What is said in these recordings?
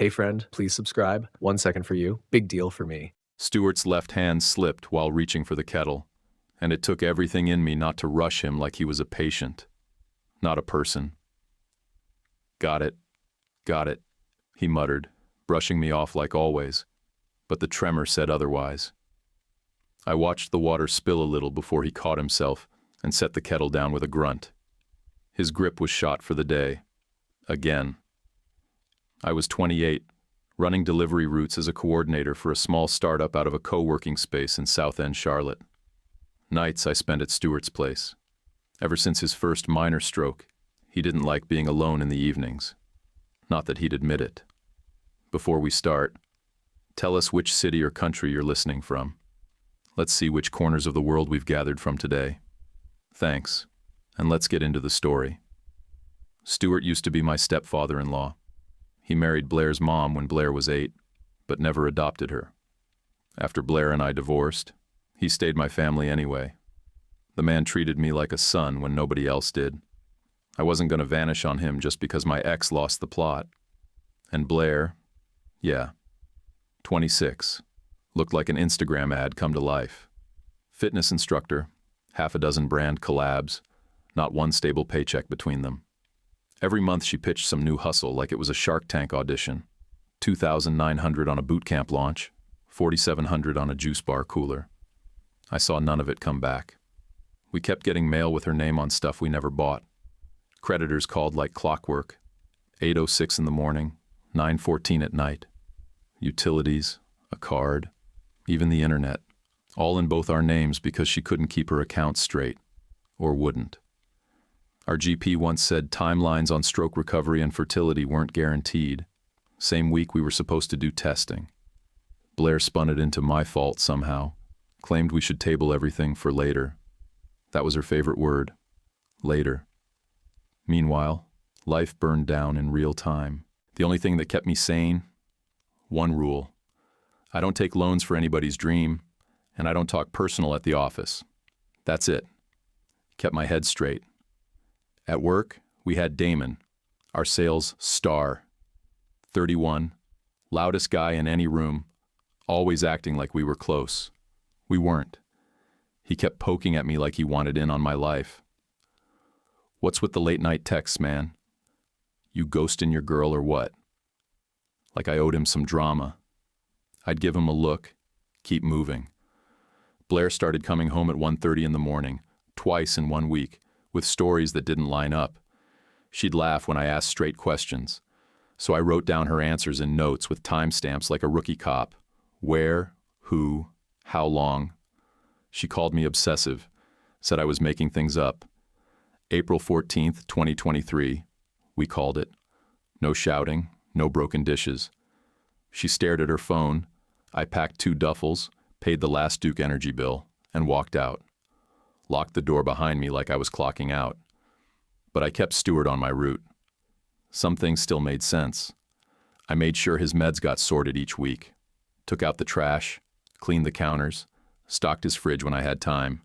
Hey friend, please subscribe. 1 second for you. Big deal for me. Stuart's left hand slipped while reaching for the kettle, and it took everything in me not to rush him like he was a patient, not a person. Got it, he muttered, brushing me off like always, but the tremor said otherwise. I watched the water spill a little before he caught himself and set the kettle down with a grunt. His grip was shot for the day. Again. I was 28, running delivery routes as a coordinator for a small startup out of a co-working space in South End, Charlotte. Nights I spent at Stuart's place. Ever since his first minor stroke, he didn't like being alone in the evenings. Not that he'd admit it. Before we start, tell us which city or country you're listening from. Let's see which corners of the world we've gathered from today. Thanks, and let's get into the story. Stuart used to be my stepfather-in-law. He married Blair's mom when Blair was 8, but never adopted her. After Blair and I divorced, he stayed my family anyway. The man treated me like a son when nobody else did. I wasn't going to vanish on him just because my ex lost the plot. And Blair, 26, looked like an Instagram ad come to life. Fitness instructor, half a dozen brand collabs, not one stable paycheck between them. Every month she pitched some new hustle like it was a Shark Tank audition. $2,900 on a boot camp launch, $4,700 on a juice bar cooler. I saw none of it come back. We kept getting mail with her name on stuff we never bought. Creditors called like clockwork. 8:06 in the morning, 9:14 at night. Utilities, a card, even the internet, all in both our names because she couldn't keep her accounts straight, or wouldn't. Our GP once said timelines on stroke recovery and fertility weren't guaranteed. Same week we were supposed to do testing. Blair spun it into my fault somehow, claimed we should table everything for later. That was her favorite word, later. Meanwhile, life burned down in real time. The only thing that kept me sane? One rule. I don't take loans for anybody's dream, and I don't talk personal at the office. That's it. Kept my head straight. At work, we had Damon, our sales star. 31, loudest guy in any room, always acting like we were close. We weren't. He kept poking at me like he wanted in on my life. What's with the late-night texts, man? You ghosting your girl or what? Like I owed him some drama. I'd give him a look, keep moving. Blair started coming home at 1:30 in the morning, twice in 1 week, with stories that didn't line up. She'd laugh when I asked straight questions, so I wrote down her answers in notes with timestamps like a rookie cop. Where, who, how long. She called me obsessive, said I was making things up. April 14th, 2023, we called it. No shouting, no broken dishes. She stared at her phone. I packed 2 duffels, paid the last Duke Energy bill, and walked out. Locked the door behind me like I was clocking out. But I kept Stuart on my route. Some things still made sense. I made sure his meds got sorted each week. Took out the trash, cleaned the counters, stocked his fridge when I had time.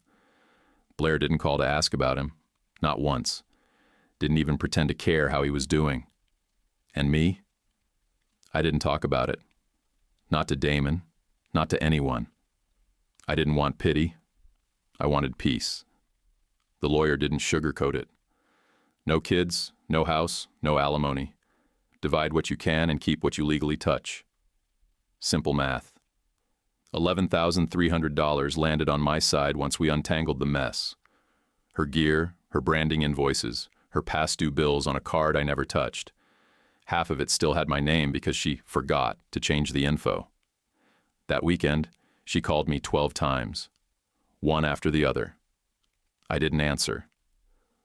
Blair didn't call to ask about him, not once. Didn't even pretend to care how he was doing. And me? I didn't talk about it. Not to Damon, not to anyone. I didn't want pity. I wanted peace. The lawyer didn't sugarcoat it. No kids, no house, no alimony. Divide what you can and keep what you legally touch. Simple math. $11,300 landed on my side once we untangled the mess. Her gear, her branding invoices, her past due bills on a card I never touched. Half of it still had my name because she forgot to change the info. That weekend, she called me 12 times. One after the other. I didn't answer.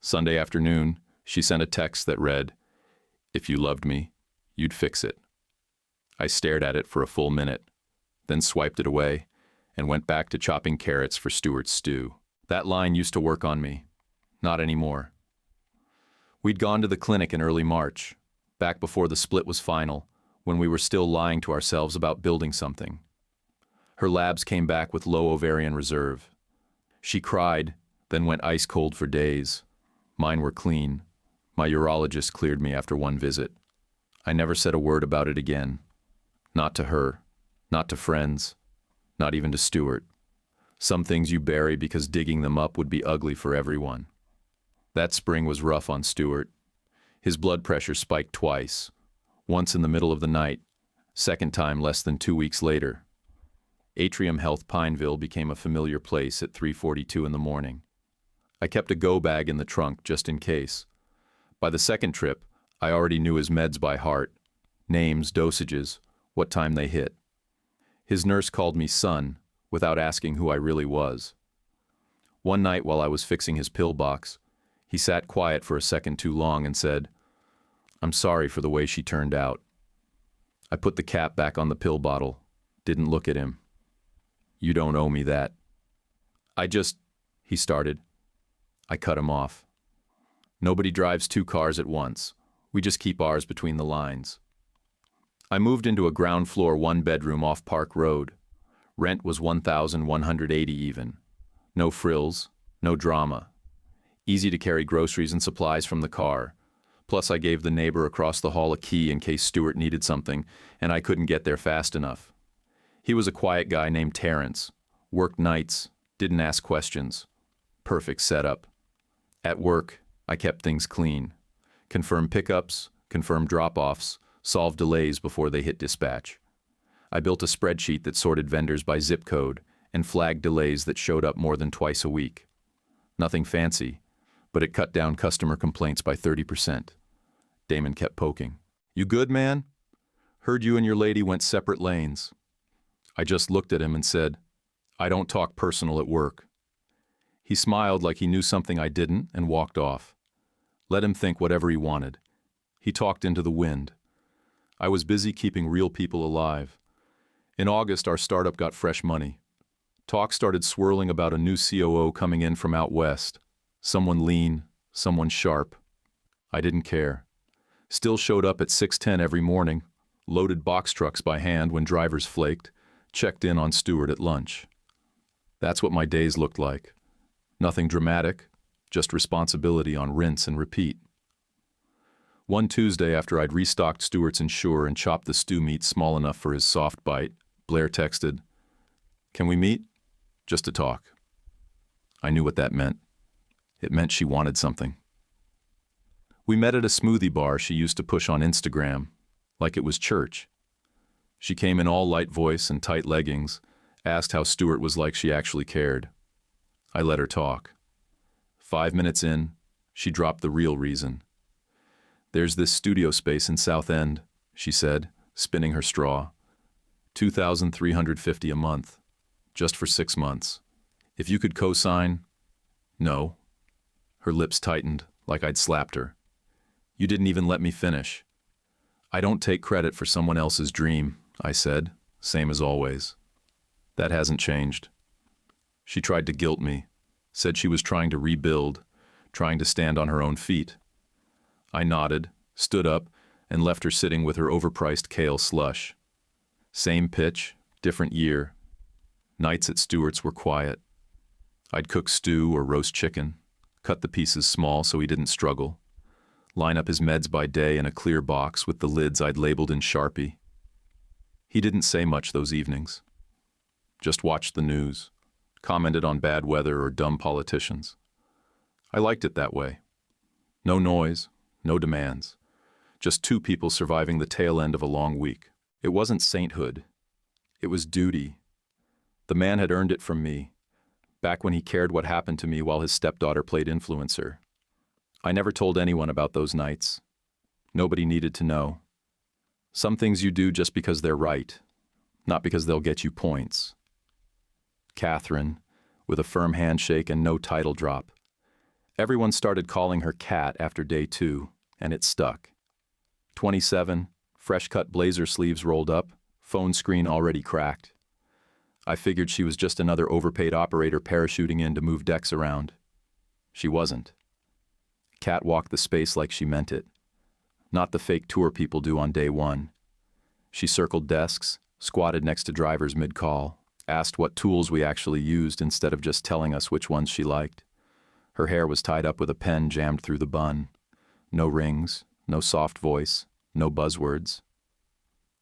Sunday afternoon, she sent a text that read, "If you loved me, you'd fix it." I stared at it for a full minute, then swiped it away and went back to chopping carrots for Stuart's stew. That line used to work on me. Not anymore. We'd gone to the clinic in early March, back before the split was final, when we were still lying to ourselves about building something. Her labs came back with low ovarian reserve. She cried, then went ice cold for days. Mine were clean. My urologist cleared me after one visit. I never said a word about it again. Not to her, not to friends, not even to Stuart. Some things you bury because digging them up would be ugly for everyone. That spring was rough on Stuart. His blood pressure spiked twice, once in the middle of the night, second time less than 2 weeks later. Atrium Health Pineville became a familiar place at 3:42 in the morning. I kept a go bag in the trunk just in case. By the second trip, I already knew his meds by heart, names, dosages, what time they hit. His nurse called me son, without asking who I really was. One night while I was fixing his pill box, he sat quiet for a second too long and said, "I'm sorry for the way she turned out." I put the cap back on the pill bottle, didn't look at him. "You don't owe me that." He started. I cut him off. "Nobody drives 2 cars at once. We just keep ours between the lines." I moved into a ground floor 1-bedroom off Park Road. Rent was $1,180 even. No frills, no drama. Easy to carry groceries and supplies from the car. Plus I gave the neighbor across the hall a key in case Stuart needed something and I couldn't get there fast enough. He was a quiet guy named Terrence. Worked nights, didn't ask questions. Perfect setup. At work, I kept things clean. Confirmed pickups, confirmed drop-offs, solved delays before they hit dispatch. I built a spreadsheet that sorted vendors by zip code and flagged delays that showed up more than twice a week. Nothing fancy, but it cut down customer complaints by 30%. Damon kept poking. "You good, man? Heard you and your lady went separate lanes." I just looked at him and said, "I don't talk personal at work." He smiled like he knew something I didn't and walked off. Let him think whatever he wanted. He talked into the wind. I was busy keeping real people alive. In August, our startup got fresh money. Talk started swirling about a new COO coming in from out west. Someone lean, someone sharp. I didn't care. Still showed up at 6:10 every morning, loaded box trucks by hand when drivers flaked, checked in on Stuart at lunch. That's what my days looked like. Nothing dramatic, just responsibility on rinse and repeat. One Tuesday after I'd restocked Stuart's Ensure and chopped the stew meat small enough for his soft bite, Blair texted, "Can we meet? Just to talk." I knew what that meant. It meant she wanted something. We met at a smoothie bar she used to push on Instagram, like it was church. She came in all light voice and tight leggings, asked how Stuart was like she actually cared. I let her talk. 5 minutes in, she dropped the real reason. "There's this studio space in South End," she said, spinning her straw. $2,350 a month, just for 6 months. If you could co-sign. No. Her lips tightened, like I'd slapped her. "You didn't even let me finish." "I don't take credit for someone else's dream," I said, same as always. That hasn't changed. She tried to guilt me, said she was trying to rebuild, trying to stand on her own feet. I nodded, stood up, and left her sitting with her overpriced kale slush. Same pitch, different year. Nights at Stewart's were quiet. I'd cook stew or roast chicken, cut the pieces small so he didn't struggle, line up his meds by day in a clear box with the lids I'd labeled in Sharpie. He didn't say much those evenings. Just watched the news, commented on bad weather or dumb politicians. I liked it that way. No noise, no demands. Just 2 people surviving the tail end of a long week. It wasn't sainthood. It was duty. The man had earned it from me, back when he cared what happened to me while his stepdaughter played influencer. I never told anyone about those nights. Nobody needed to know. Some things you do just because they're right, not because they'll get you points. Catherine, with a firm handshake and no title drop. Everyone started calling her Cat after day 2, and it stuck. 27, fresh-cut blazer sleeves rolled up, phone screen already cracked. I figured she was just another overpaid operator parachuting in to move decks around. She wasn't. Cat walked the space like she meant it. Not the fake tour people do on day 1. She circled desks, squatted next to drivers mid-call, asked what tools we actually used instead of just telling us which ones she liked. Her hair was tied up with a pen jammed through the bun. No rings, no soft voice, No buzzwords.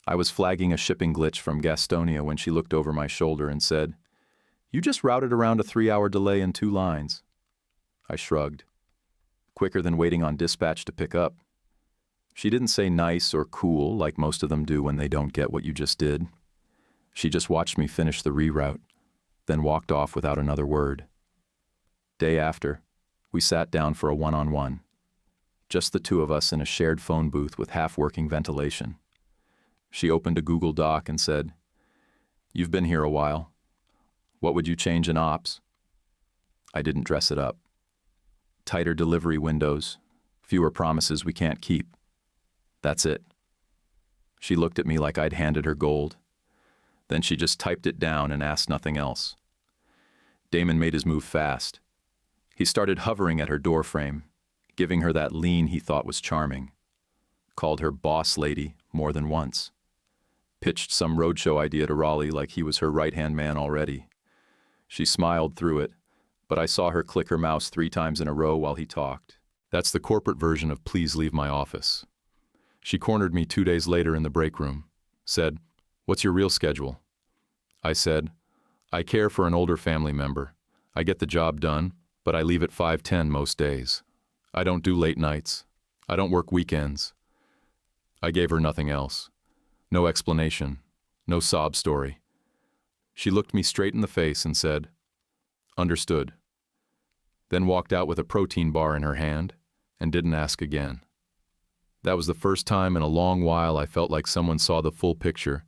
I was flagging a shipping glitch from Gastonia when she looked over my shoulder and said, "You just routed around a 3-hour delay in 2 lines." I shrugged. Quicker than waiting on dispatch to pick up. She didn't say nice or cool like most of them do when they don't get what you just did. She just watched me finish the reroute, then walked off without another word. Day after, we sat down for a one-on-one. Just the two of us in a shared phone booth with half-working ventilation. She opened a Google Doc and said, "You've been here a while. What would you change in ops?" I didn't dress it up. Tighter delivery windows, fewer promises we can't keep. That's it. She looked at me like I'd handed her gold. Then she just typed it down and asked nothing else. Damon made his move fast. He started hovering at her doorframe, giving her that lean he thought was charming. Called her boss lady more than once. Pitched some roadshow idea to Raleigh like he was her right-hand man already. She smiled through it, but I saw her click her mouse 3 times in a row while he talked. That's the corporate version of "please leave my office." She cornered me 2 days later in the break room. Said, "What's your real schedule?" I said, "I care for an older family member. I get the job done, but I leave at 5:10 most days. I don't do late nights. I don't work weekends." I gave her nothing else. No explanation. No sob story. She looked me straight in the face and said, "Understood." Then walked out with a protein bar in her hand and didn't ask again. That was the first time in a long while I felt like someone saw the full picture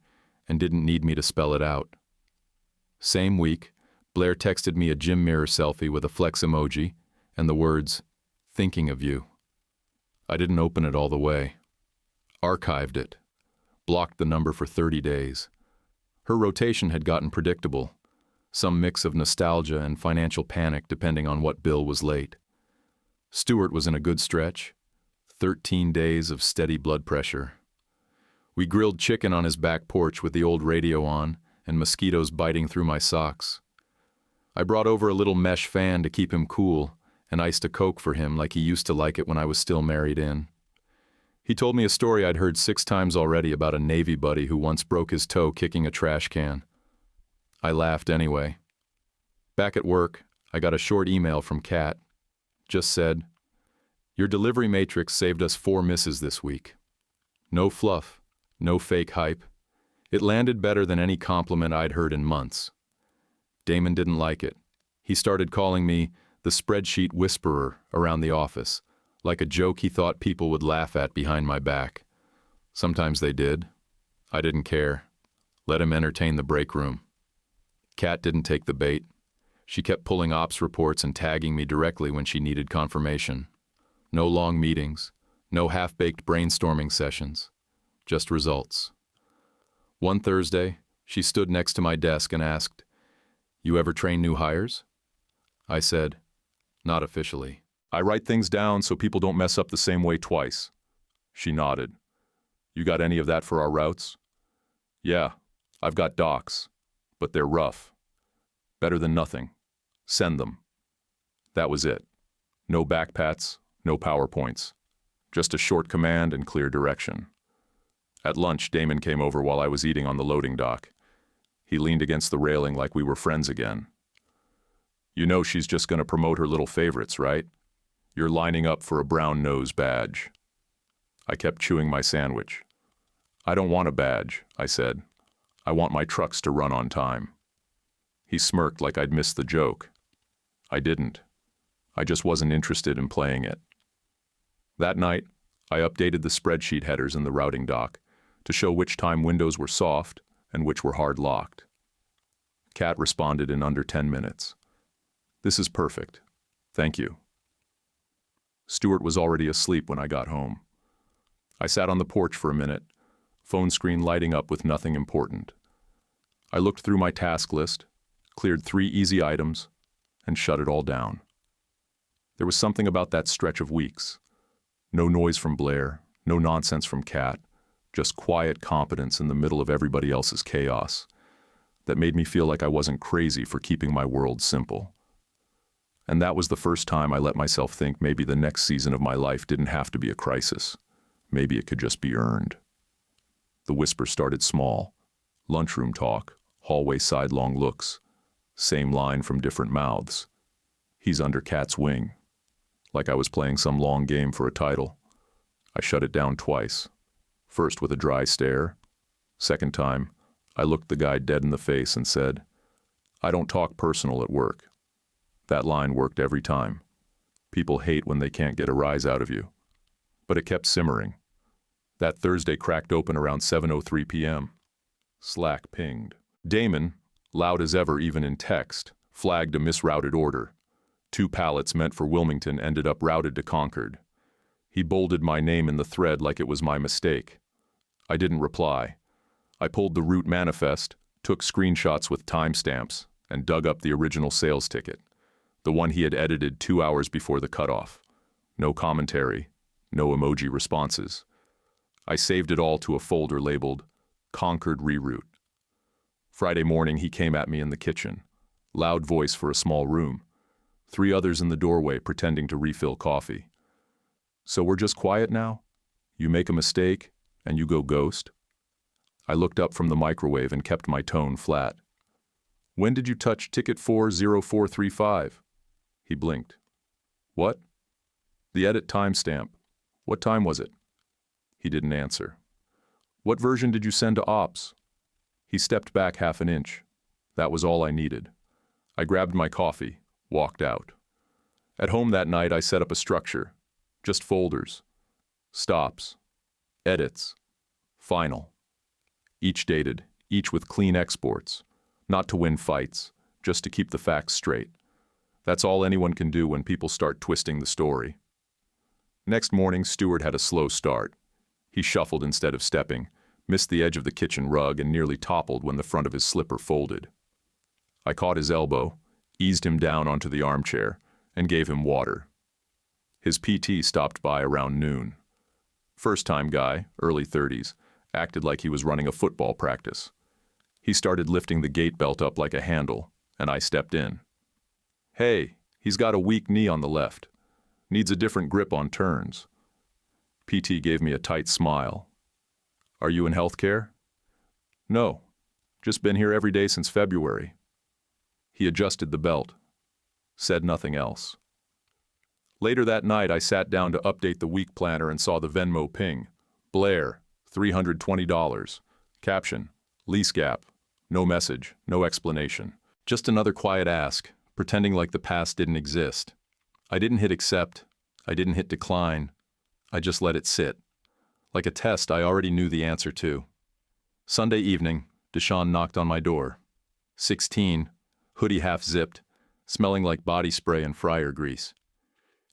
and didn't need me to spell it out. Same week, Blair texted me a gym mirror selfie with a flex emoji and the words, "Thinking of you." I didn't open it all the way. Archived it. Blocked the number for 30 days. Her rotation had gotten predictable. Some mix of nostalgia and financial panic depending on what bill was late. Stuart was in a good stretch. 13 days of steady blood pressure. We grilled chicken on his back porch with the old radio on and mosquitoes biting through my socks. I brought over a little mesh fan to keep him cool and iced a Coke for him like he used to like it when I was still married in. He told me a story I'd heard 6 times already about a Navy buddy who once broke his toe kicking a trash can. I laughed anyway. Back at work, I got a short email from Kat. Just said, "Your delivery matrix saved us 4 misses this week." No fluff, no fake hype. It landed better than any compliment I'd heard in months. Damon didn't like it. He started calling me the spreadsheet whisperer around the office, like a joke he thought people would laugh at behind my back. Sometimes they did. I didn't care. Let him entertain the break room. Kat didn't take the bait. She kept pulling ops reports and tagging me directly when she needed confirmation. No long meetings, no half-baked brainstorming sessions, just results. One Thursday, she stood next to my desk and asked, "You ever train new hires?" I said, "Not officially. I write things down so people don't mess up the same way twice." She nodded. "You got any of that for our routes?" "Yeah, I've got docs, but they're rough. Better than nothing. Send them." That was it. No backpats, no PowerPoints. Just a short command and clear direction. At lunch, Damon came over while I was eating on the loading dock. He leaned against the railing like we were friends again. "You know she's just going to promote her little favorites, right? You're lining up for a brown nose badge." I kept chewing my sandwich. "I don't want a badge," I said. "I want my trucks to run on time." He smirked like I'd missed the joke. I didn't. I just wasn't interested in playing it. That night, I updated the spreadsheet headers in the routing dock to show which time windows were soft and which were hard locked. Kat responded in under 10 minutes. "This is perfect. Thank you." Stuart was already asleep when I got home. I sat on the porch for a minute, phone screen lighting up with nothing important. I looked through my task list, cleared 3 easy items, and shut it all down. There was something about that stretch of weeks. No noise from Blair, no nonsense from Kat, just quiet competence in the middle of everybody else's chaos that made me feel like I wasn't crazy for keeping my world simple. And that was the first time I let myself think maybe the next season of my life didn't have to be a crisis. Maybe it could just be earned. The whisper started small. Lunchroom talk, hallway sidelong looks. Same line from different mouths. He's under Kat's wing. Like I was playing some long game for a title. I shut it down twice. First with a dry stare. Second time, I looked the guy dead in the face and said, "I don't talk personal at work." That line worked every time. People hate when they can't get a rise out of you. But it kept simmering. That Thursday cracked open around 7:03 p.m. Slack pinged. Damon, loud as ever even in text, flagged a misrouted order. 2 pallets meant for Wilmington ended up routed to Concord. He bolded my name in the thread like it was my mistake. I didn't reply. I pulled the route manifest, took screenshots with timestamps, and dug up the original sales ticket, the one he had edited 2 hours before the cutoff. No commentary, no emoji responses. I saved it all to a folder labeled Concord Reroute. Friday morning he came at me in the kitchen, loud voice for a small room, 3 others in the doorway pretending to refill coffee. "So we're just quiet now? You make a mistake, and you go ghost?" I looked up from the microwave and kept my tone flat. "When did you touch ticket 40435? He blinked. "What?" "The edit timestamp. What time was it?" He didn't answer. "What version did you send to ops?" He stepped back half an inch. That was all I needed. I grabbed my coffee, walked out. At home that night I set up a structure. Just folders. Stops. Edits. Final. Each dated, each with clean exports. Not to win fights, just to keep the facts straight. That's all anyone can do when people start twisting the story. Next morning, Stewart had a slow start. He shuffled instead of stepping, missed the edge of the kitchen rug, and nearly toppled when the front of his slipper folded. I caught his elbow, eased him down onto the armchair, and gave him water. His PT stopped by around noon. First-time guy, early 30s, acted like he was running a football practice. He started lifting the gate belt up like a handle, and I stepped in. "Hey, he's got a weak knee on the left. Needs a different grip on turns." PT gave me a tight smile. "Are you in healthcare?" "No, just been here every day since February." He adjusted the belt, said nothing else. Later that night, I sat down to update the week planner and saw the Venmo ping. Blair, $320. Caption, lease gap. No message, no explanation. Just another quiet ask, pretending like the past didn't exist. I didn't hit accept. I didn't hit decline. I just let it sit. Like a test I already knew the answer to. Sunday evening, Deshaun knocked on my door. 16, hoodie half zipped, smelling like body spray and fryer grease.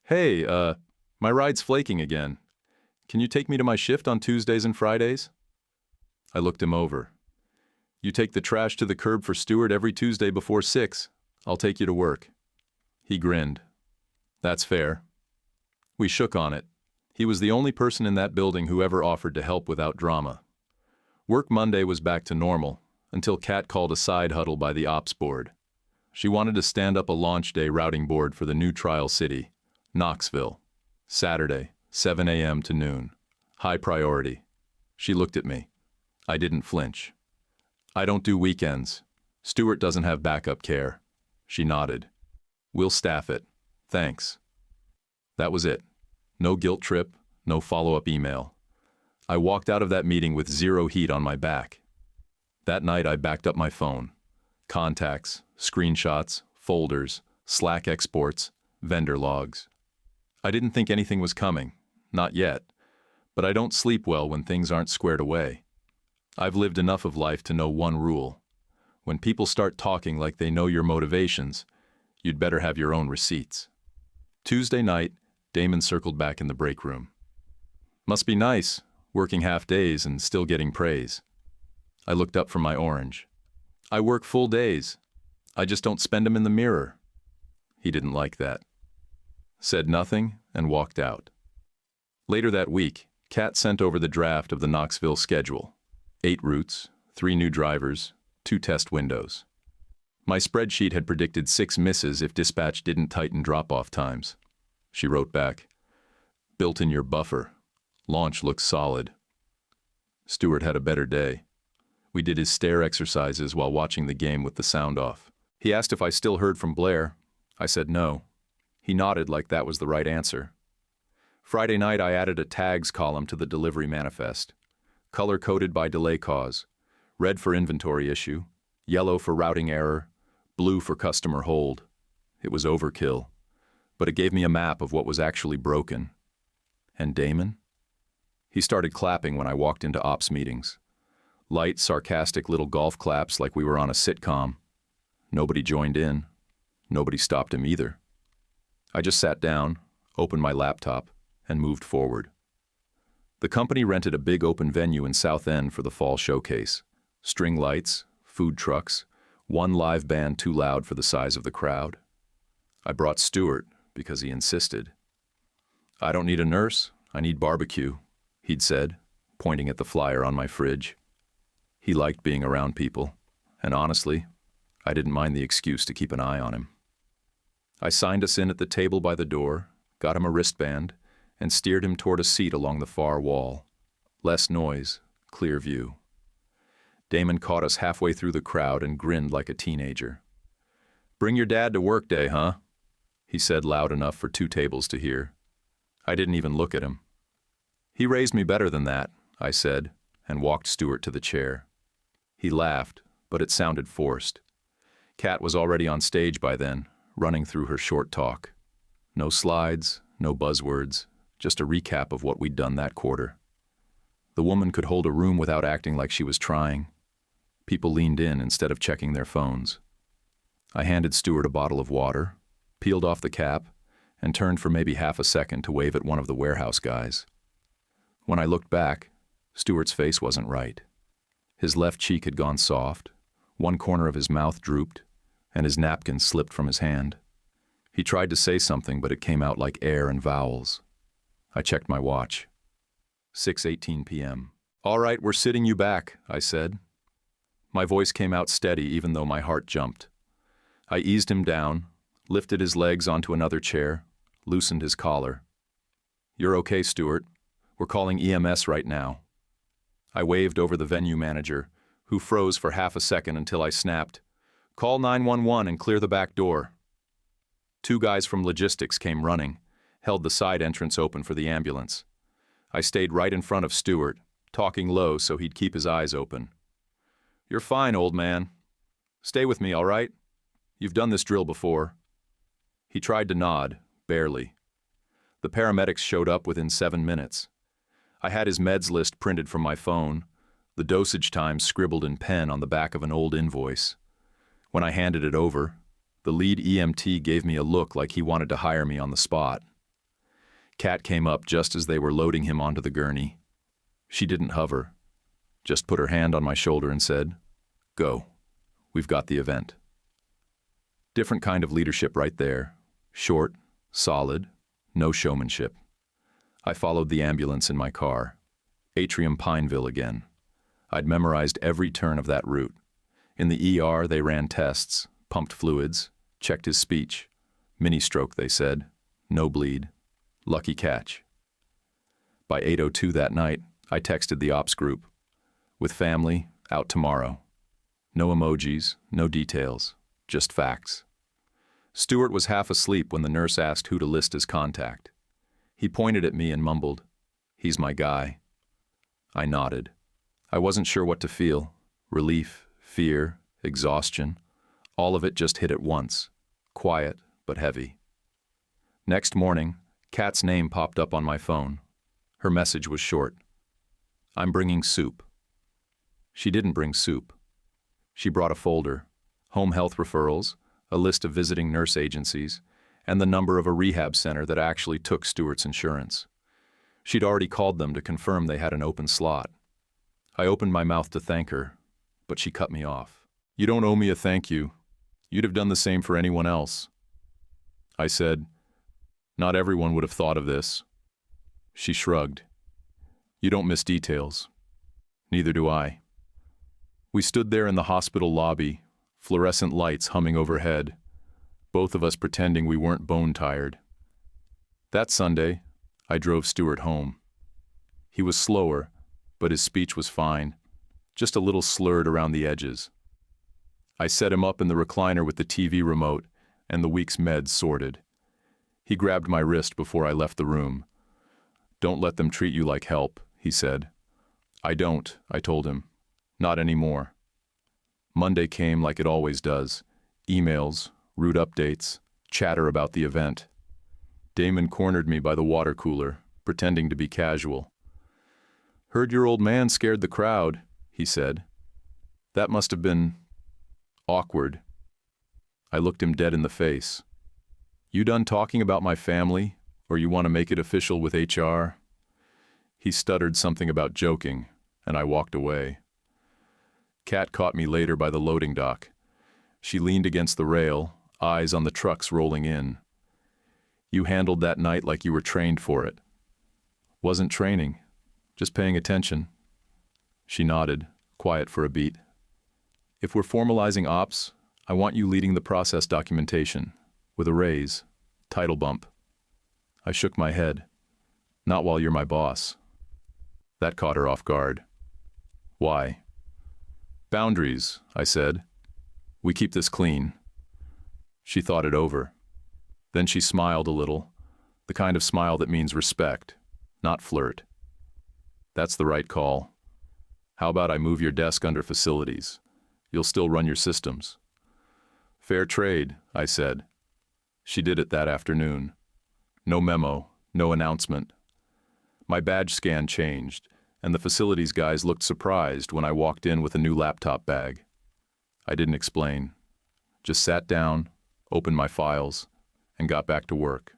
"Hey, my ride's flaking again. Can you take me to my shift on Tuesdays and Fridays?" I looked him over. "You take the trash to the curb for Stewart every Tuesday before 6. I'll take you to work." He grinned. "That's fair." We shook on it. He was the only person in that building who ever offered to help without drama. Work Monday was back to normal, until Kat called a side huddle by the ops board. She wanted to stand up a launch day routing board for the new trial city, Knoxville. Saturday, 7 a.m. to noon. High priority. She looked at me. I didn't flinch. "I don't do weekends. Stewart doesn't have backup care." She nodded. "We'll staff it. Thanks." That was it. No guilt trip, no follow-up email. I walked out of that meeting with zero heat on my back. That night I backed up my phone. Contacts, screenshots, folders, Slack exports, vendor logs. I didn't think anything was coming. Not yet. But I don't sleep well when things aren't squared away. I've lived enough of life to know one rule. When people start talking like they know your motivations, you'd better have your own receipts. Tuesday night, Damon circled back in the break room. "Must be nice, working half days and still getting praise." I looked up from my orange. "I work full days. I just don't spend them in the mirror." He didn't like that. Said nothing and walked out. Later that week, Kat sent over the draft of the Knoxville schedule. 8 routes, 3 new drivers, 2 test windows. My spreadsheet had predicted 6 misses if dispatch didn't tighten drop-off times. She wrote back, "Built in your buffer. Launch looked solid. Stewart had a better day. We did his stair exercises while watching the game with the sound off. He asked if I still heard from Blair. I said no. He nodded like that was the right answer. Friday night I added a tags column to the delivery manifest. Color-coded by delay cause. Red for inventory issue, yellow for routing error, blue for customer hold. It was overkill, but it gave me a map of what was actually broken. And Damon? He started clapping when I walked into ops meetings. Light, sarcastic little golf claps like we were on a sitcom. Nobody joined in. Nobody stopped him either. I just sat down, opened my laptop, and moved forward. The company rented a big open venue in South End for the fall showcase. String lights, food trucks, one live band too loud for the size of the crowd. I brought Stewart because he insisted. "I don't need a nurse, I need barbecue," he'd said, pointing at the flyer on my fridge. He liked being around people, and honestly, I didn't mind the excuse to keep an eye on him. I signed us in at the table by the door, got him a wristband, and steered him toward a seat along the far wall. Less noise, clear view. Damon caught us halfway through the crowd and grinned like a teenager. "Bring your dad to work day, huh?" he said loud enough for 2 tables to hear. I didn't even look at him. "He raised me better than that," I said, and walked Stewart to the chair. He laughed, but it sounded forced. Kat was already on stage by then, running through her short talk. No slides, no buzzwords, just a recap of what we'd done that quarter. The woman could hold a room without acting like she was trying. People leaned in instead of checking their phones. I handed Stewart a bottle of water, peeled off the cap, and turned for maybe half a second to wave at one of the warehouse guys. When I looked back, Stewart's face wasn't right. His left cheek had gone soft, one corner of his mouth drooped, and his napkin slipped from his hand. He tried to say something, but it came out like air and vowels. I checked my watch. 6:18 p.m. "All right, we're sitting you back," I said. My voice came out steady even though my heart jumped. I eased him down, lifted his legs onto another chair, loosened his collar. "You're okay, Stewart. We're calling EMS right now." I waved over the venue manager, who froze for half a second until I snapped, "Call 911 and clear the back door." 2 guys from logistics came running, held the side entrance open for the ambulance. I stayed right in front of Stewart, talking low so he'd keep his eyes open. "You're fine, old man. Stay with me, all right? You've done this drill before." He tried to nod, barely. The paramedics showed up within 7 minutes. I had his meds list printed from my phone, the dosage times scribbled in pen on the back of an old invoice. When I handed it over, the lead EMT gave me a look like he wanted to hire me on the spot. Kat came up just as they were loading him onto the gurney. She didn't hover, just put her hand on my shoulder and said, "Go. We've got the event." Different kind of leadership right there. Short, solid, no showmanship. I followed the ambulance in my car. Atrium Pineville again. I'd memorized every turn of that route. In the ER, they ran tests, pumped fluids, checked his speech. Mini-stroke, they said. No bleed. Lucky catch. By 8:02 that night, I texted the ops group. "With family, out tomorrow." No emojis, no details, just facts. Stewart was half asleep when the nurse asked who to list as contact. He pointed at me and mumbled, "He's my guy." I nodded. I wasn't sure what to feel. Relief, fear, exhaustion. All of it just hit at once. Quiet, but heavy. Next morning, Kat's name popped up on my phone. Her message was short. "I'm bringing soup." She didn't bring soup. She brought a folder, home health referrals, a list of visiting nurse agencies, and the number of a rehab center that actually took Stewart's insurance. She'd already called them to confirm they had an open slot. I opened my mouth to thank her, but she cut me off. "You don't owe me a thank you. You'd have done the same for anyone else." I said, "Not everyone would have thought of this." She shrugged. "You don't miss details. Neither do I." We stood there in the hospital lobby, fluorescent lights humming overhead, both of us pretending we weren't bone-tired. That Sunday, I drove Stewart home. He was slower, but his speech was fine, just a little slurred around the edges. I set him up in the recliner with the TV remote and the week's meds sorted. He grabbed my wrist before I left the room. "Don't let them treat you like help," he said. "I don't," I told him. "Not anymore." Monday came like it always does. Emails, route updates, chatter about the event. Damon cornered me by the water cooler, pretending to be casual. "Heard your old man scared the crowd," he said. "That must have been awkward." I looked him dead in the face. "You done talking about my family, or you want to make it official with HR?" He stuttered something about joking, and I walked away. Kat caught me later by the loading dock. She leaned against the rail, eyes on the trucks rolling in. "You handled that night like you were trained for it." "Wasn't training, just paying attention." She nodded, quiet for a beat. "If we're formalizing ops, I want you leading the process documentation, with a raise, title bump." I shook my head. "Not while you're my boss." That caught her off guard. "Why?" "Boundaries," I said. "We keep this clean." She thought it over. Then she smiled a little, the kind of smile that means respect, not flirt. "That's the right call. How about I move your desk under facilities? You'll still run your systems." "Fair trade," I said. She did it that afternoon. No memo, no announcement. My badge scan changed, and the facilities guys looked surprised when I walked in with a new laptop bag. I didn't explain. Just sat down, opened my files, and got back to work.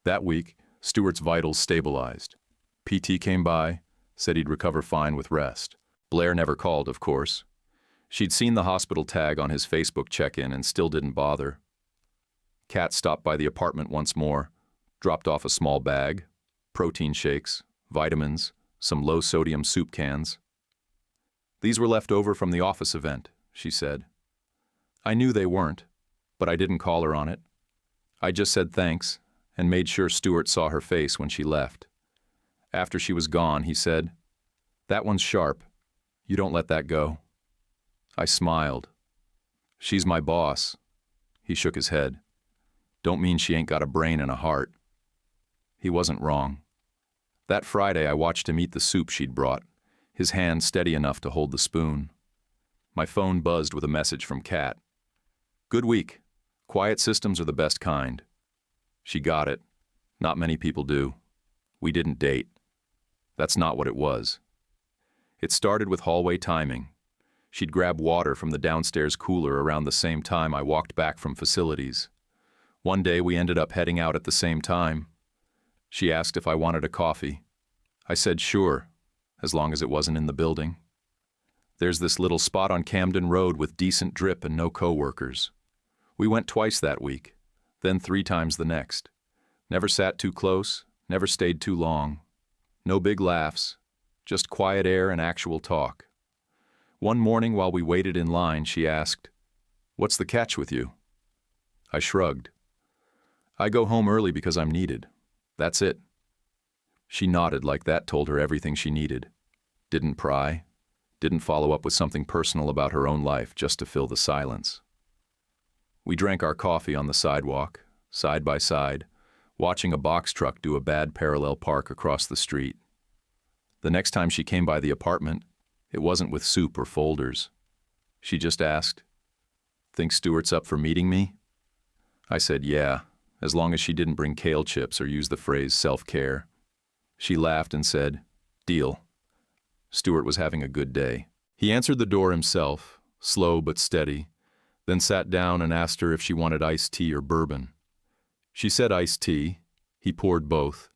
That week, Stuart's vitals stabilized. PT came by, said he'd recover fine with rest. Blair never called, of course. She'd seen the hospital tag on his Facebook check-in and still didn't bother. Kat stopped by the apartment once more, dropped off a small bag, protein shakes, vitamins, some low-sodium soup cans. "These were left over from the office event," she said. I knew they weren't, but I didn't call her on it. I just said thanks and made sure Stuart saw her face when she left. After she was gone, he said, "That one's sharp. You don't let that go." I smiled. "She's my boss." He shook his head. "Don't mean she ain't got a brain and a heart." He wasn't wrong. That Friday I watched him eat the soup she'd brought, his hand steady enough to hold the spoon. My phone buzzed with a message from Kat. "Good week. Quiet systems are the best kind." She got it. Not many people do. We didn't date. That's not what it was. It started with hallway timing. She'd grab water from the downstairs cooler around the same time I walked back from facilities. One day we ended up heading out at the same time. She asked if I wanted a coffee. I said sure, as long as it wasn't in the building. There's this little spot on Camden Road with decent drip and no coworkers. We went twice that week, then 3 times the next. Never sat too close, never stayed too long. No big laughs, just quiet air and actual talk. One morning while we waited in line, she asked, "What's the catch with you?" I shrugged. "I go home early because I'm needed. That's it." She nodded like that told her everything she needed. Didn't pry, didn't follow up with something personal about her own life just to fill the silence. We drank our coffee on the sidewalk, side by side, watching a box truck do a bad parallel park across the street. The next time she came by the apartment, it wasn't with soup or folders. She just asked, "Think Stuart's up for meeting me?" I said yeah, as long as she didn't bring kale chips or use the phrase self-care. She laughed and said, "Deal." Stuart was having a good day. He answered the door himself, slow but steady, then sat down and asked her if she wanted iced tea or bourbon. She said iced tea. He poured both,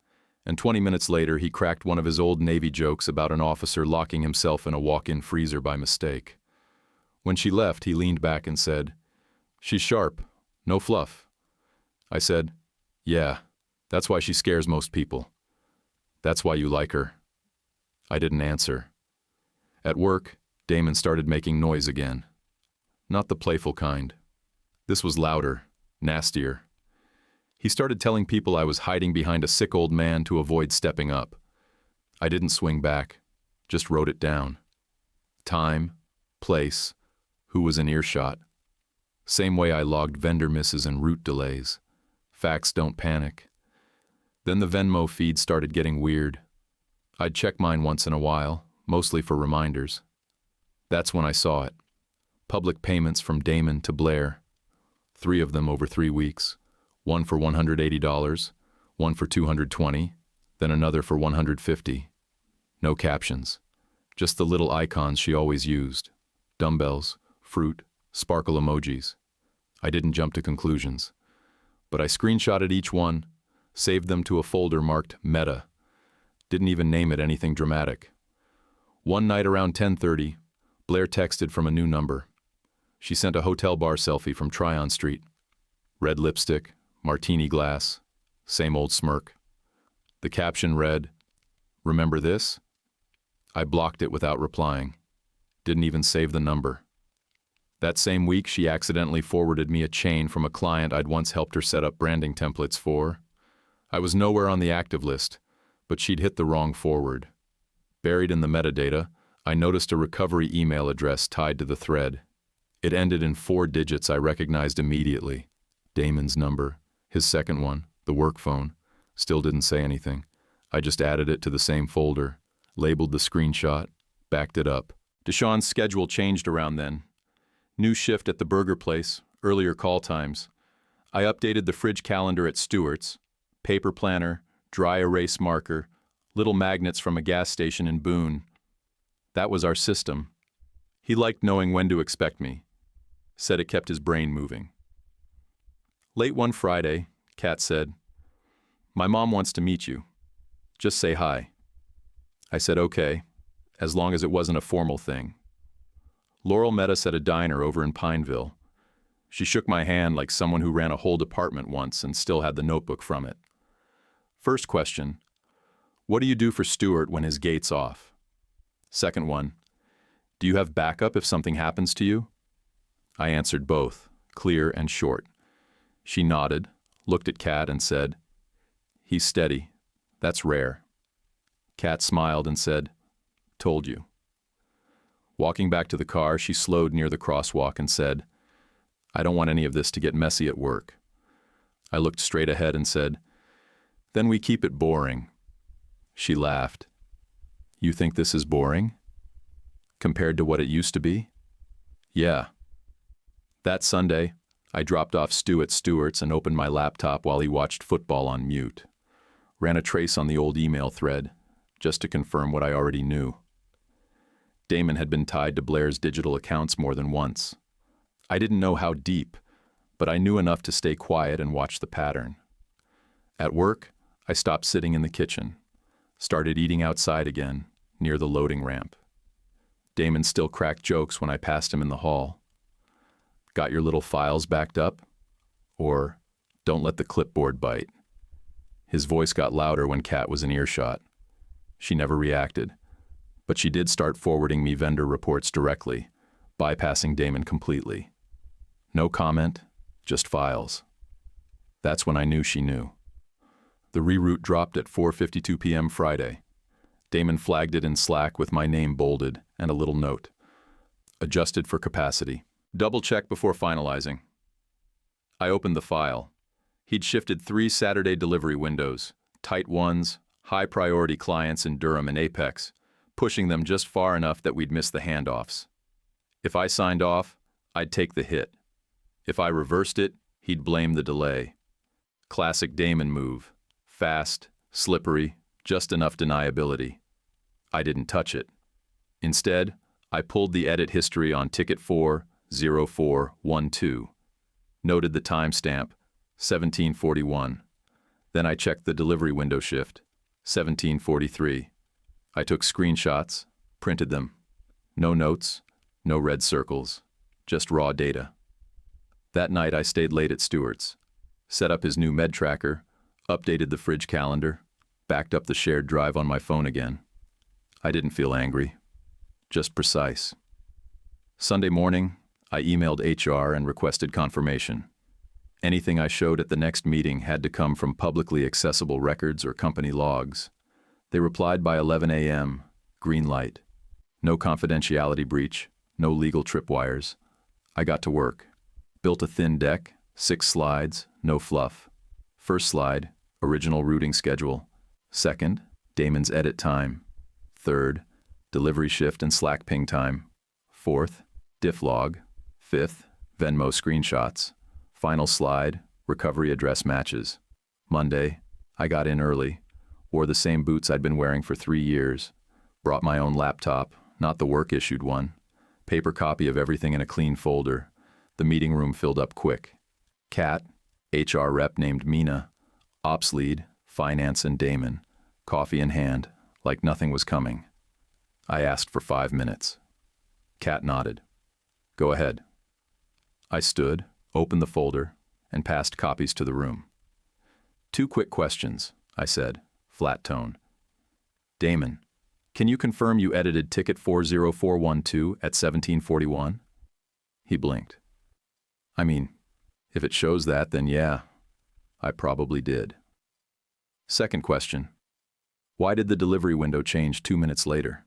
and 20 minutes later he cracked one of his old Navy jokes about an officer locking himself in a walk-in freezer by mistake. When she left, he leaned back and said, "She's sharp, no fluff." I said, "Yeah, that's why she scares most people. That's why you like her." I didn't answer. At work, Damon started making noise again. Not the playful kind. This was louder, nastier. He started telling people I was hiding behind a sick old man to avoid stepping up. I didn't swing back, just wrote it down. Time, place, who was in earshot. Same way I logged vendor misses and route delays. Facts don't panic. Then the Venmo feed started getting weird. I'd check mine once in a while, mostly for reminders. That's when I saw it. Public payments from Damon to Blair. 3 of them over 3 weeks. One for $180, one for $220, then another for $150. No captions. Just the little icons she always used. Dumbbells, fruit, sparkle emojis. I didn't jump to conclusions. But I screenshotted each one, saved them to a folder marked Meta. Didn't even name it anything dramatic. One night around 10:30, Blair texted from a new number. She sent a hotel bar selfie from Tryon Street. Red lipstick, martini glass, same old smirk. The caption read, "Remember this?" I blocked it without replying. Didn't even save the number. That same week, she accidentally forwarded me a chain from a client I'd once helped her set up branding templates for. I was nowhere on the active list, but she'd hit the wrong forward. Buried in the metadata, I noticed a recovery email address tied to the thread. It ended in 4 digits I recognized immediately. Damon's number, his second one, the work phone. Still didn't say anything. I just added it to the same folder, labeled the screenshot, backed it up. Deshaun's schedule changed around then. New shift at the burger place, earlier call times. I updated the fridge calendar at Stewart's, paper planner, dry erase marker, little magnets from a gas station in Boone. That was our system. He liked knowing when to expect me. Said it kept his brain moving. Late one Friday, Kat said, "My mom wants to meet you. Just say hi." I said okay, as long as it wasn't a formal thing. Laurel met us at a diner over in Pineville. She shook my hand like someone who ran a whole department once and still had the notebook from it. First question, what do you do for Stewart when his gate's off? Second one, do you have backup if something happens to you? I answered both, clear and short. She nodded, looked at Kat and said, "He's steady. That's rare." Kat smiled and said, "Told you." Walking back to the car, she slowed near the crosswalk and said, "I don't want any of this to get messy at work." I looked straight ahead and said, "Then we keep it boring." She laughed. "You think this is boring? Compared to what it used to be?" "Yeah." That Sunday, I dropped off Stu at Stewart's and opened my laptop while he watched football on mute. Ran a trace on the old email thread, just to confirm what I already knew. Damon had been tied to Blair's digital accounts more than once. I didn't know how deep, but I knew enough to stay quiet and watch the pattern. At work, I stopped sitting in the kitchen, started eating outside again, near the loading ramp. Damon still cracked jokes when I passed him in the hall. "Got your little files backed up?" Or, "Don't let the clipboard bite." His voice got louder when Kat was in earshot. She never reacted, but she did start forwarding me vendor reports directly, bypassing Damon completely. No comment, just files. That's when I knew she knew. The reroute dropped at 4:52 p.m. Friday. Damon flagged it in Slack with my name bolded and a little note. Adjusted for capacity. Double check before finalizing. I opened the file. He'd shifted 3 Saturday delivery windows, tight ones, high priority clients in Durham and Apex, pushing them just far enough that we'd miss the handoffs. If I signed off, I'd take the hit. If I reversed it, he'd blame the delay. Classic Damon move. Fast, slippery, just enough deniability. I didn't touch it. Instead, I pulled the edit history on ticket 40412. Noted the timestamp, 1741. Then I checked the delivery window shift, 1743. I took screenshots, printed them. No notes, no red circles, just raw data. That night I stayed late at Stewart's, set up his new med tracker, updated the fridge calendar, backed up the shared drive on my phone again. I didn't feel angry, just precise. Sunday morning, I emailed HR and requested confirmation. Anything I showed at the next meeting had to come from publicly accessible records or company logs. They replied by 11 a.m., green light. No confidentiality breach, no legal tripwires. I got to work. Built a thin deck, 6 slides, no fluff. First slide, original routing schedule. Second, Damon's edit time. Third, delivery shift and Slack ping time. Fourth, diff log. Fifth, Venmo screenshots. Final slide, recovery address matches. Monday, I got in early, wore the same boots I'd been wearing for 3 years, brought my own laptop, not the work-issued one, paper copy of everything in a clean folder. The meeting room filled up quick. Kat, HR rep named Mina, ops lead, finance and Damon, coffee in hand, like nothing was coming. I asked for 5 minutes. Kat nodded. Go ahead. I stood, opened the folder, and passed copies to the room. 2 quick questions, I said, flat tone. Damon, can you confirm you edited ticket 40412 at 1741? He blinked. I mean, if it shows that, then yeah, I probably did. Second question. Why did the delivery window change 2 minutes later?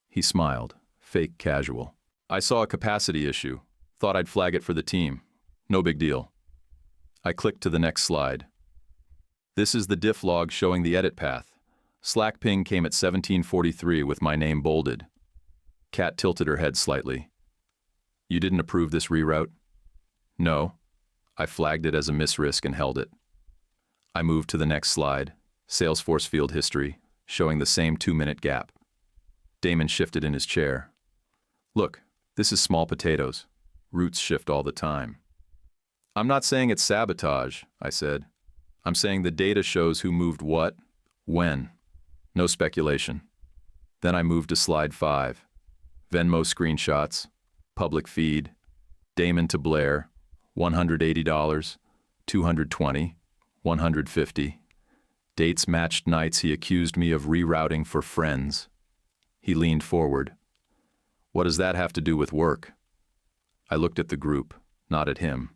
He smiled, fake casual. I saw a capacity issue. Thought I'd flag it for the team. No big deal. I clicked to the next slide. This is the diff log showing the edit path. Slack ping came at 1743 with my name bolded. Kat tilted her head slightly. You didn't approve this reroute? No. I flagged it as a misrisk and held it. I moved to the next slide, Salesforce field history, showing the same 2-minute gap. Damon shifted in his chair. Look, this is small potatoes. Routes shift all the time. I'm not saying it's sabotage, I said. I'm saying the data shows who moved what, when. No speculation. Then I moved to slide 5. Venmo screenshots, public feed, Damon to Blair, $180, $220, $150. Dates matched nights he accused me of rerouting for friends. He leaned forward. What does that have to do with work? I looked at the group, not at him.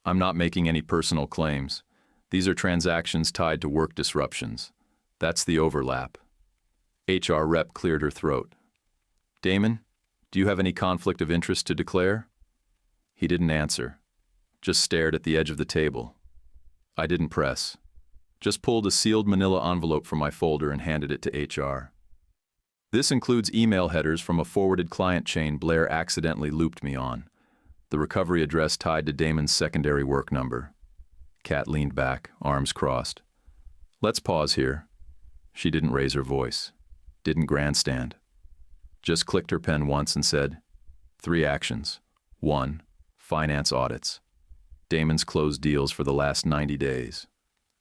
I'm not making any personal claims. These are transactions tied to work disruptions. That's the overlap. HR rep cleared her throat. Damon, do you have any conflict of interest to declare? He didn't answer, just stared at the edge of the table. I didn't press, just pulled a sealed manila envelope from my folder and handed it to HR. This includes email headers from a forwarded client chain Blair accidentally looped me on. The recovery address tied to Damon's secondary work number. Kat leaned back, arms crossed. Let's pause here. She didn't raise her voice, didn't grandstand. Just clicked her pen once and said, 3 actions. 1, finance audits. Damon's closed deals for the last 90 days.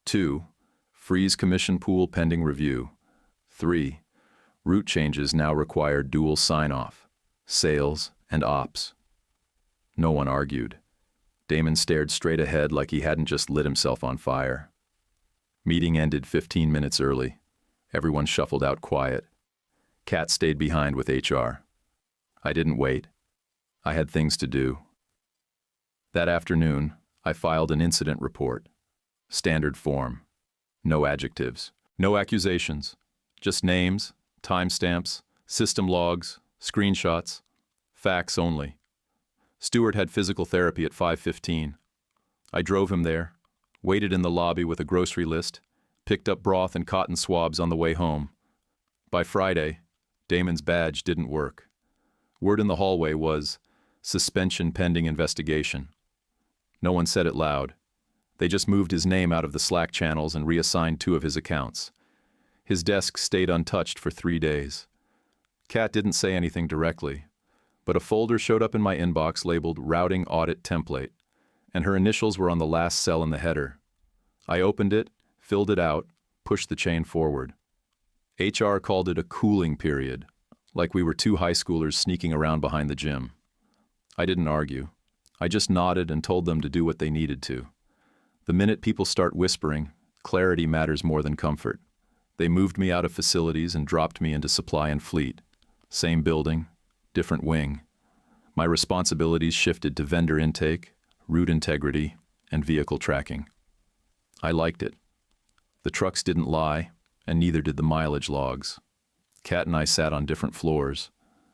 2, freeze commission pool pending review. 3, route changes now require dual sign-off, sales and ops. No one argued. Damon stared straight ahead like he hadn't just lit himself on fire. Meeting ended 15 minutes early. Everyone shuffled out quiet. Kat stayed behind with HR. I didn't wait. I had things to do. That afternoon, I filed an incident report. Standard form. No adjectives. No accusations. Just names, timestamps, system logs, screenshots. Facts only. Stewart had physical therapy at 5:15. I drove him there, waited in the lobby with a grocery list, picked up broth and cotton swabs on the way home. By Friday, Damon's badge didn't work. Word in the hallway was, suspension pending investigation. No one said it loud. They just moved his name out of the Slack channels and reassigned 2 of his accounts. His desk stayed untouched for 3 days. Kat didn't say anything directly, but a folder showed up in my inbox labeled Routing Audit Template, and her initials were on the last cell in the header. I opened it, filled it out, pushed the chain forward. HR called it a cooling period, like we were 2 high schoolers sneaking around behind the gym. I didn't argue. I just nodded and told them to do what they needed to. The minute people start whispering, clarity matters more than comfort. They moved me out of facilities and dropped me into supply and fleet. Same building, different wing. My responsibilities shifted to vendor intake, route integrity, and vehicle tracking. I liked it. The trucks didn't lie. and neither did the mileage logs. Kat and I sat on different floors.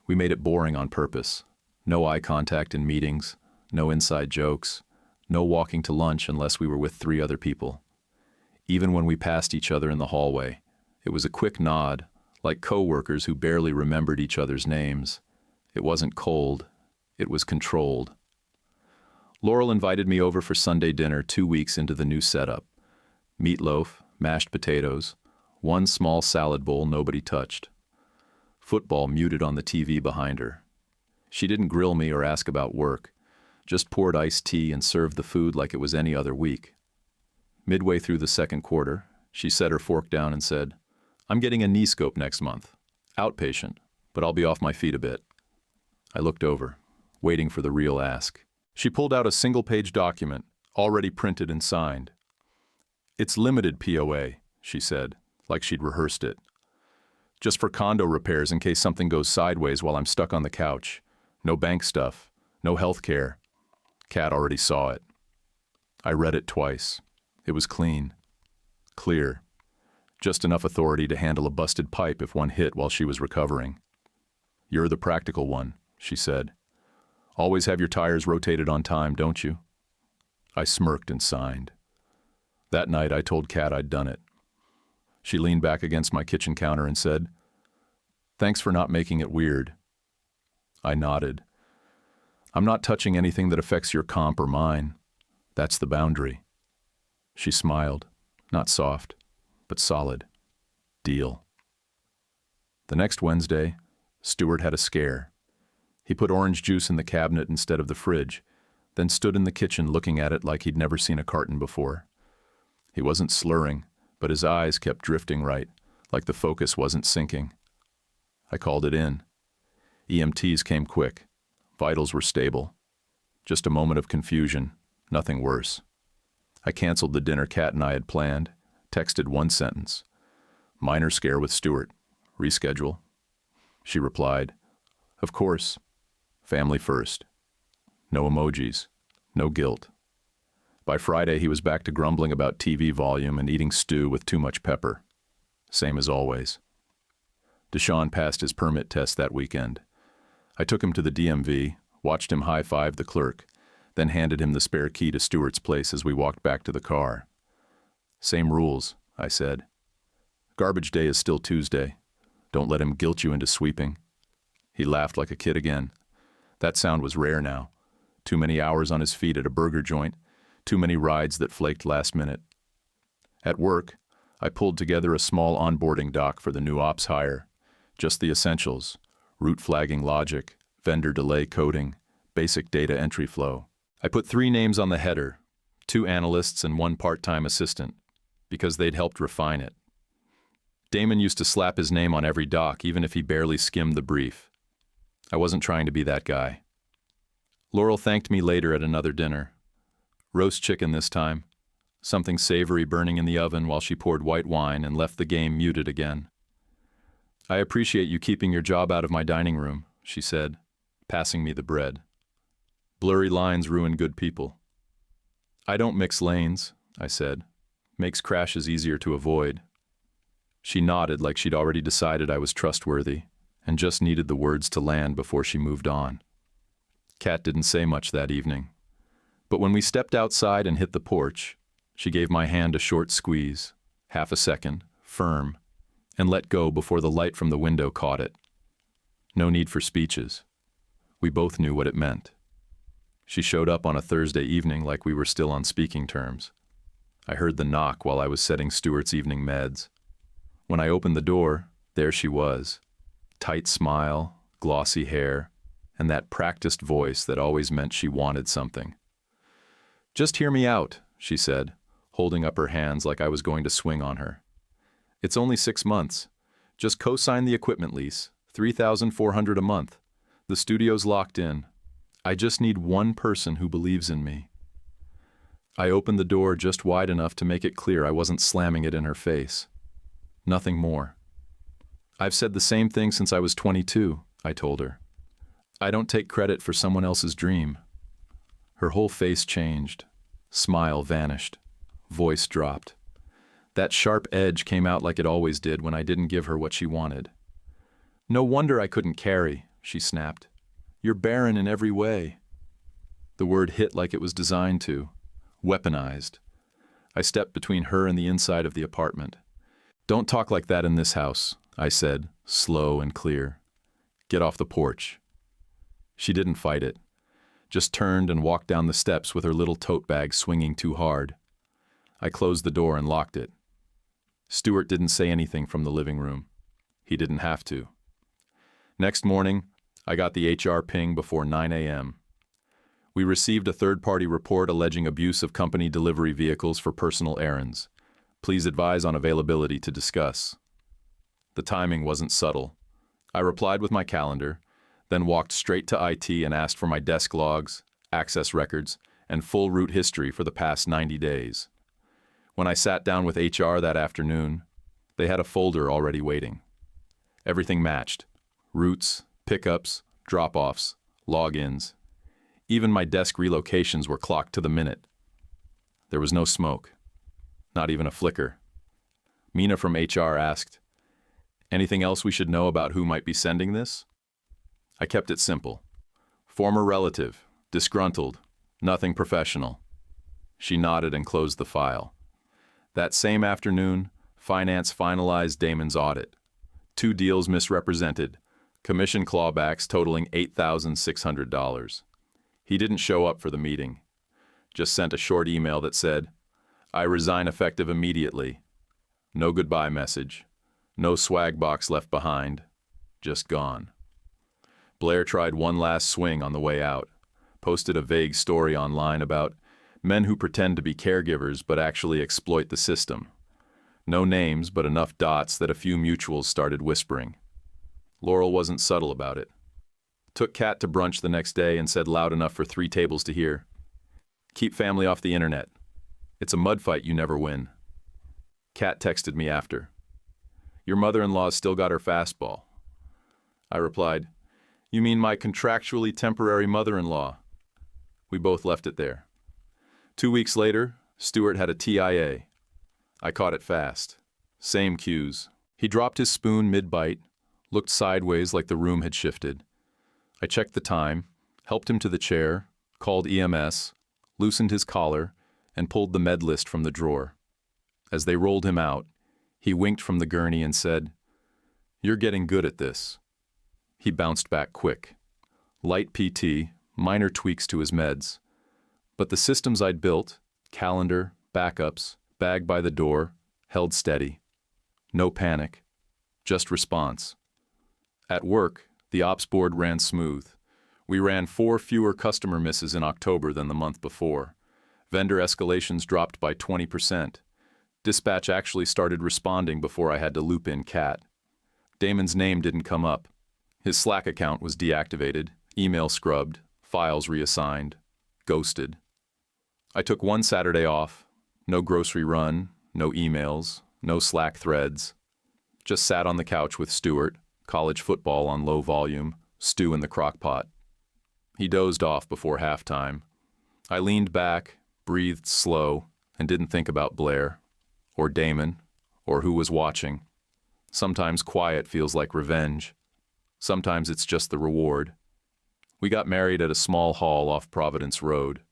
We made it boring on purpose. No eye contact in meetings, no inside jokes, no walking to lunch unless we were with 3 other people. Even when we passed each other in the hallway, it was a quick nod, like coworkers who barely remembered each other's names. It wasn't cold, it was controlled. Laurel invited me over for Sunday dinner 2 weeks into the new setup. Meatloaf, mashed potatoes, one small salad bowl nobody touched. Football muted on the TV behind her. She didn't grill me or ask about work, just poured iced tea and served the food like it was any other week. Midway through the second quarter, she set her fork down and said, "I'm getting a knee scope next month. Outpatient, but I'll be off my feet a bit." I looked over, waiting for the real ask. She pulled out a single-page document, already printed and signed. "It's limited POA," she said, like she'd rehearsed it. "Just for condo repairs in case something goes sideways while I'm stuck on the couch. No bank stuff, no health care." Kat already saw it. I read it twice. It was clean. Clear. Just enough authority to handle a busted pipe if one hit while she was recovering. "You're the practical one," she said. "Always have your tires rotated on time, don't you?" I smirked and signed. That night I told Kat I'd done it. She leaned back against my kitchen counter and said, "Thanks for not making it weird." I nodded. "I'm not touching anything that affects your comp or mine. That's the boundary." She smiled, not soft, but solid. Deal. The next Wednesday, Stuart had a scare. He put orange juice in the cabinet instead of the fridge, then stood in the kitchen looking at it like he'd never seen a carton before. He wasn't slurring, but his eyes kept drifting right, like the focus wasn't sinking. I called it in. EMTs came quick. Vitals were stable. Just a moment of confusion, nothing worse. I canceled the dinner Kat and I had planned, texted one sentence. "Minor scare with Stuart. Reschedule." She replied, "Of course. Family first." No emojis. No guilt. By Friday, he was back to grumbling about TV volume and eating stew with too much pepper. Same as always. Deshaun passed his permit test that weekend. I took him to the DMV, watched him high-five the clerk, then handed him the spare key to Stuart's place as we walked back to the car. "Same rules," I said. "Garbage day is still Tuesday. Don't let him guilt you into sweeping." He laughed like a kid again. That sound was rare now. Too many hours on his feet at a burger joint, too many rides that flaked last minute. At work, I pulled together a small onboarding doc for the new ops hire. Just the essentials: route flagging logic, vendor delay coding, basic data entry flow. I put 3 names on the header, 2 analysts and 1 part-time assistant, because they'd helped refine it. Damon used to slap his name on every doc, even if he barely skimmed the brief. I wasn't trying to be that guy. Laurel thanked me later at another dinner. Roast chicken this time, something savory burning in the oven while she poured white wine and left the game muted again. "I appreciate you keeping your job out of my dining room," she said, passing me the bread. "Blurry lines ruin good people." "I don't mix lanes," I said. "Makes crashes easier to avoid." She nodded like she'd already decided I was trustworthy and just needed the words to land before she moved on. Kat didn't say much that evening. But when we stepped outside and hit the porch, she gave my hand a short squeeze, half a second, firm, and let go before the light from the window caught it. No need for speeches. We both knew what it meant. She showed up on a Thursday evening like we were still on speaking terms. I heard the knock while I was setting Stuart's evening meds. When I opened the door, there she was. Tight smile, glossy hair, and that practiced voice that always meant she wanted something. "Just hear me out," she said, holding up her hands like I was going to swing on her. "It's only 6 months. Just co-sign the equipment lease, $3,400 a month. The studio's locked in. I just need one person who believes in me." I opened the door just wide enough to make it clear I wasn't slamming it in her face. Nothing more. "I've said the same thing since I was 22, I told her. "I don't take credit for someone else's dream." Her whole face changed. Smile vanished. Voice dropped. That sharp edge came out like it always did when I didn't give her what she wanted. "No wonder I couldn't carry," she snapped. "You're barren in every way." The word hit like it was designed to. Weaponized. I stepped between her and the inside of the apartment. "Don't talk like that in this house," I said, slow and clear. "Get off the porch." She didn't fight it, just turned and walked down the steps with her little tote bag swinging too hard. I closed the door and locked it. Stuart didn't say anything from the living room. He didn't have to. Next morning, I got the HR ping before 9 a.m. We received a third-party report alleging abuse of company delivery vehicles for personal errands. Please advise on availability to discuss. The timing wasn't subtle. I replied with my calendar, then walked straight to IT and asked for my desk logs, access records, and full route history for the past 90 days. When I sat down with HR that afternoon, they had a folder already waiting. Everything matched. Routes, pickups, drop-offs, logins. Even my desk relocations were clocked to the minute. There was no smoke. Not even a flicker. Mina from HR asked, "Anything else we should know about who might be sending this?" I kept it simple. Former relative, disgruntled, nothing professional. She nodded and closed the file. That same afternoon, finance finalized Damon's audit. 2 deals misrepresented, commission clawbacks totaling $8,600. He didn't show up for the meeting. Just sent a short email that said, "I resign effective immediately." No goodbye message. No swag box left behind. Just gone. Blair tried one last swing on the way out. Posted a vague story online about men who pretend to be caregivers but actually exploit the system. No names, but enough dots that a few mutuals started whispering. Laurel wasn't subtle about it. Took Kat to brunch the next day and said loud enough for 3 tables to hear, "Keep family off the internet. It's a mud fight you never win." Kat texted me after, "Your mother-in-law's still got her fastball." I replied, "You mean my contractually temporary mother-in-law?" We both left it there. 2 weeks later, Stuart had a TIA. I caught it fast. Same cues. He dropped his spoon mid-bite, looked sideways like the room had shifted. I checked the time, helped him to the chair, called EMS, loosened his collar, and pulled the med list from the drawer. As they rolled him out, he winked from the gurney and said, "You're getting good at this." He bounced back quick. Light PT, minor tweaks to his meds. But the systems I'd built, calendar, backups, bag by the door, held steady. No panic, just response. At work, the ops board ran smooth. We ran 4 fewer customer misses in October than the month before. Vendor escalations dropped by 20%. Dispatch actually started responding before I had to loop in Kat. Damon's name didn't come up. His Slack account was deactivated, email scrubbed, files reassigned, ghosted. I took one Saturday off. No grocery run, no emails, no Slack threads. Just sat on the couch with Stuart, college football on low volume, stew in the crock pot. He dozed off before halftime. I leaned back, breathed slow, and didn't think about Blair, or Damon, or who was watching. Sometimes quiet feels like revenge. Sometimes it's just the reward. We got married at a small hall off Providence Road.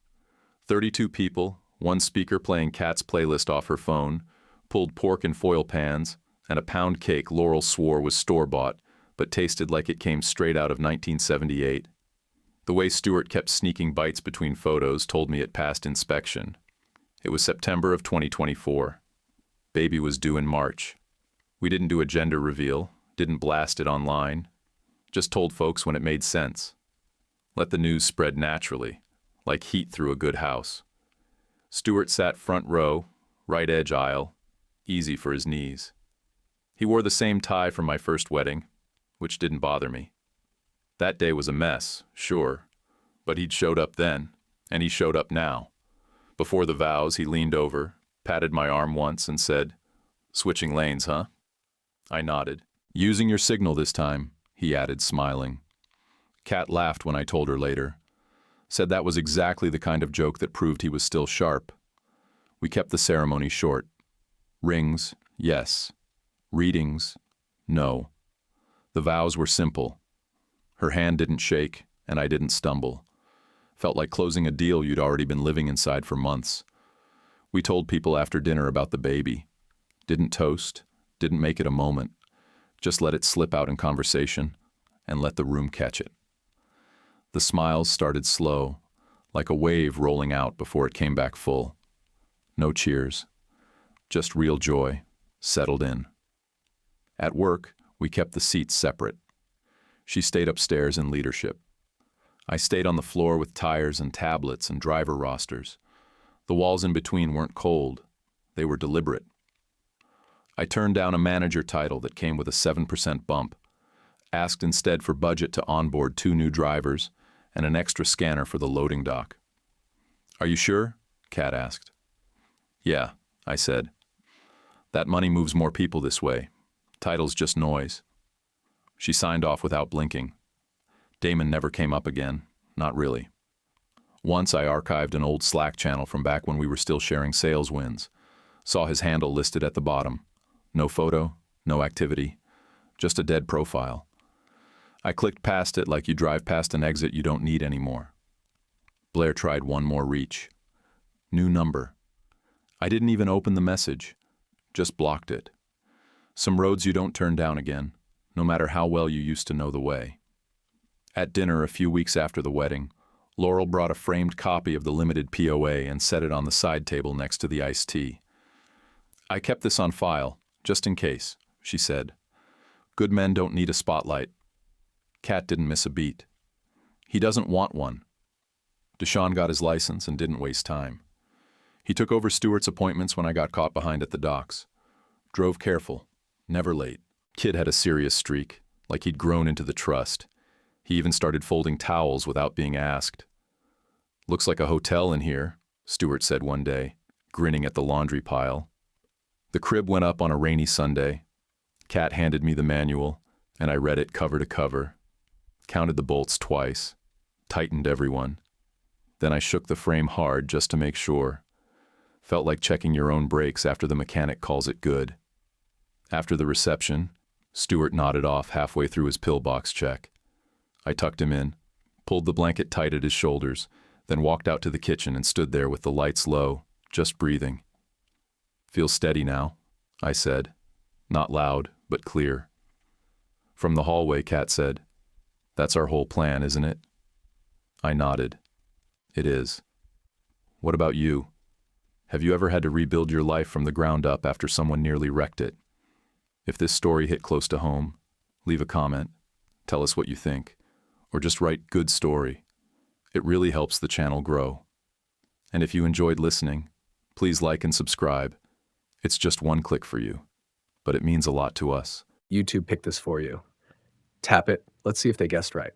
32 people, one speaker playing Kat's playlist off her phone, pulled pork in foil pans, and a pound cake Laurel swore was store-bought, but tasted like it came straight out of 1978. The way Stuart kept sneaking bites between photos told me it passed inspection. It was September of 2024. Baby was due in March. We didn't do a gender reveal, didn't blast it online, just told folks when it made sense. Let the news spread naturally, like heat through a good house. Stuart sat front row, right edge aisle, easy for his knees. He wore the same tie from my first wedding, which didn't bother me. That day was a mess, sure, but he'd showed up then, and he showed up now. Before the vows, he leaned over, patted my arm once, and said, "Switching lanes, huh?" I nodded. "Using your signal this time," he added, smiling. Kat laughed when I told her later. Said that was exactly the kind of joke that proved he was still sharp. We kept the ceremony short. Rings, yes. Readings, no. The vows were simple. Her hand didn't shake, and I didn't stumble. Felt like closing a deal you'd already been living inside for months. We told people after dinner about the baby. Didn't toast, didn't make it a moment. Just let it slip out in conversation, and let the room catch it. The smiles started slow, like a wave rolling out before it came back full. No cheers, just real joy, settled in. At work, we kept the seats separate. She stayed upstairs in leadership. I stayed on the floor with tires and tablets and driver rosters. The walls in between weren't cold, they were deliberate. I turned down a manager title that came with a 7% bump, asked instead for budget to onboard 2 new drivers and an extra scanner for the loading dock. "Are you sure?" Kat asked. "Yeah," I said. "That money moves more people this way. Title's just noise." She signed off without blinking. Damon never came up again, not really. Once I archived an old Slack channel from back when we were still sharing sales wins. Saw his handle listed at the bottom. No photo, no activity, just a dead profile. I clicked past it like you drive past an exit you don't need anymore. Blair tried one more reach. New number. I didn't even open the message, just blocked it. Some roads you don't turn down again, no matter how well you used to know the way. At dinner a few weeks after the wedding, Laurel brought a framed copy of the limited POA and set it on the side table next to the iced tea. "I kept this on file, just in case," she said. "Good men don't need a spotlight." Kat didn't miss a beat. "He doesn't want one." Deshaun got his license and didn't waste time. He took over Stewart's appointments when I got caught behind at the docks. Drove careful, never late. Kid had a serious streak, like he'd grown into the trust. He even started folding towels without being asked. "Looks like a hotel in here," Stewart said one day, grinning at the laundry pile. The crib went up on a rainy Sunday. Kat handed me the manual, and I read it cover to cover. Counted the bolts twice, tightened everyone. Then I shook the frame hard just to make sure. Felt like checking your own brakes after the mechanic calls it good. After the reception, Stewart nodded off halfway through his pillbox check. I tucked him in, pulled the blanket tight at his shoulders, then walked out to the kitchen and stood there with the lights low, just breathing. "Feel steady now," I said, not loud, but clear. From the hallway, Kat said, "That's our whole plan, isn't it?" I nodded. "It is." "What about you? Have you ever had to rebuild your life from the ground up after someone nearly wrecked it? If this story hit close to home, leave a comment, tell us what you think, or just write "good story." It really helps the channel grow. And if you enjoyed listening, please like and subscribe. It's just one click for you, but it means a lot to us. YouTube picked this for you. Tap it. Let's see if they guessed right.